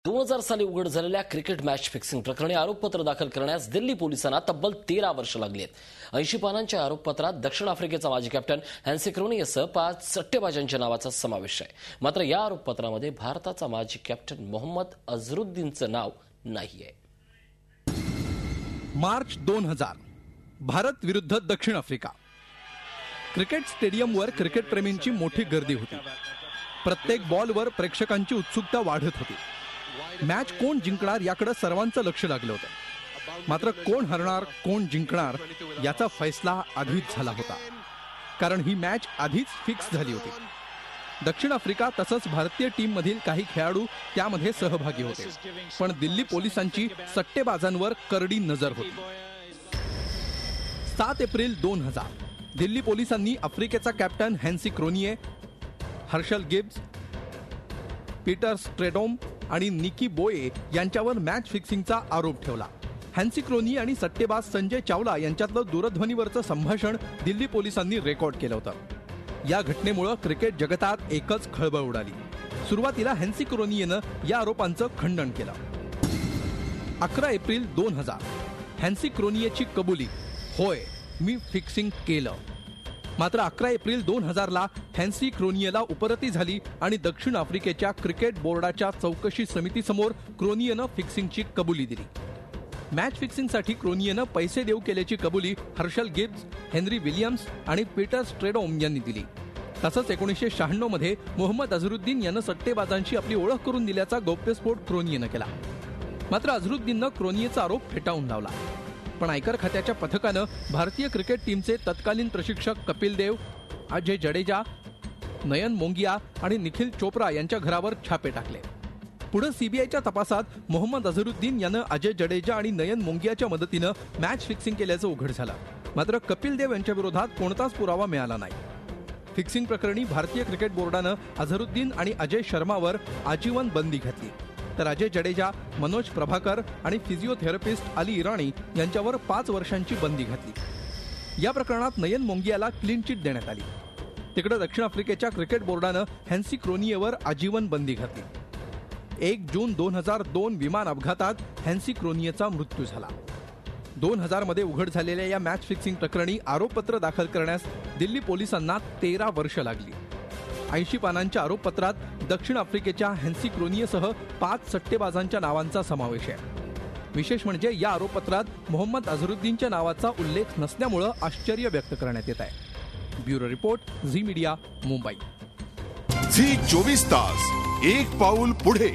2000 साली उघड झालेल्या क्रिकेट मॅच फिक्सिंग प्रकरणी आरोपपत्र दाखल करण्यास दिल्ली पोलिसांना तब्बल 13 वर्ष लागली आहेत। 80 पानांच्या आरोपपत्रात दक्षिण आफ्रिकेचा माजी कॅप्टन हॅन्सी क्रोनियसह 5 सट्टेबाजांच्या नावाचा समावेश आहे। मात्र या आरोपपत्रामध्ये भारताचा माजी कॅप्टन मोहम्मद अझरुद्दीनचं नाव नाहीये। मार्च 2000 भारत विरुद्ध दक्षिण आफ्रिका। क्रिकेट स्टेडियमवर क्रिकेट प्रेमींची मोठी गर्दी होती। प्रत्येक बॉलवर प्रेक्षकांची उत्सुकता वाढत होती। मॅच कोण जिंकणार याकडे सर्वांचं लक्ष लागलं होतं। मात्र कोण हरणार कोण जिंकणार याचा फैसला आधीच झाला होता, कारण ही मॅच आधीच फिक्स झाली होती। दक्षिण आफ्रिका तसंच भारतीय टीम मधील काही खेळाडू त्यामध्ये सहभागी होते, पण दिल्ली पोलिसांची सट्टेबाजांवर करडी नजर होती। 7 एप्रिल 2000 दिल्ली पोलिसांनी आफ्रिकेचा कॅप्टन हॅन्सी क्रोनिये, हर्षल गिब्स, पीटर स्ट्रेडोम आणि निकी बोये यांच्यावर मॅच फिक्सिंगचा आरोप ठेवला। हॅन्सी क्रोनिये आणि सट्टेबाज संजय चावला यांच्यातलं दूरध्वनीवरचं संभाषण दिल्ली पोलिसांनी रेकॉर्ड केलं होतं। या घटनेमुळे क्रिकेट जगतात एकच खळबळ उडाली। सुरुवातीला हॅन्सी क्रोनियेनं या आरोपांचं खंडन केलं। 11 एप्रिल 2000 हॅन्सी क्रोनियेची कबुली, होय मी फिक्सिंग केलं। मात्र 11 एप्रिल 2000 ला हॅन्सी क्रोनियेला उपरती झाली आणि दक्षिण आफ्रिकेच्या क्रिकेट बोर्डाच्या चौकशी समितीसमोर क्रोनियेनं फिक्सिंगची कबुली दिली। मॅच फिक्सिंगसाठी क्रोनियेनं पैसे देऊ केल्याची कबुली हर्षल गिब्स, हेनरी विलियम्स आणि पीटर स्ट्रेडोम यांनी दिली। तसंच 1996 मध्ये मोहम्मद अझरुद्दीन यानं सट्टेबाजांशी आपली ओळख करून दिल्याचा गौप्यस्फोट क्रोनियेनं केला। मात्र अझरुद्दीननं क्रोनियेचा आरोप फेटाळून लावला। पण आयकर खात्याच्या पथकानं भारतीय क्रिकेट टीमचे तत्कालीन प्रशिक्षक कपिल देव, अजय जडेजा, नयन मोंगिया आणि निखिल चोप्रा यांच्या घरावर छापे टाकले। पुढे सीबीआयच्या तपासात मोहम्मद अझरुद्दीन यानं अजय जडेजा आणि नयन मोंगियाच्या मदतीनं मॅच फिक्सिंग केल्याचं उघड झालं। मात्र कपिल देव यांच्या विरोधात कोणताच पुरावा मिळाला नाही। फिक्सिंग प्रकरणी भारतीय क्रिकेट बोर्डानं अझरुद्दीन आणि अजय शर्मावर आजीवन बंदी घातली, तर अजय जडेजा, मनोज प्रभाकर आणि फिजिओथेरपिस्ट अली इराणी यांच्यावर 5 वर्षांची बंदी घातली। या प्रकरणात नयन मोंगियाला क्लीन चिट देण्यात आली। तिकडे दक्षिण आफ्रिकेच्या क्रिकेट बोर्डानं हॅन्सी क्रोनियेवर आजीवन बंदी घातली। 1 जून 2002 विमान अपघातात हॅन्सी क्रोनियेचा मृत्यू झाला। 2000 मध्ये उघड झालेल्या या मॅच फिक्सिंग प्रकरणी आरोपपत्र दाखल करण्यास दिल्ली पोलिसांना 13 वर्ष लागली। 80 पानांच्या आरोपपत्रात दक्षिण आफ्रिकेच्या हॅन्सी क्रोनियेसह 5 सट्टेबाजांच्या नावांचा समावेश आहे। विशेष म्हणजे या आरोपपत्रात मोहम्मद अझरुद्दीनच्या नावाचा उल्लेख नसल्यामुळे आश्चर्य व्यक्त करण्यात येत आहे। Bureau report, Zee Media, Mumbai. झी 24 तास, एक पाऊल पुढे।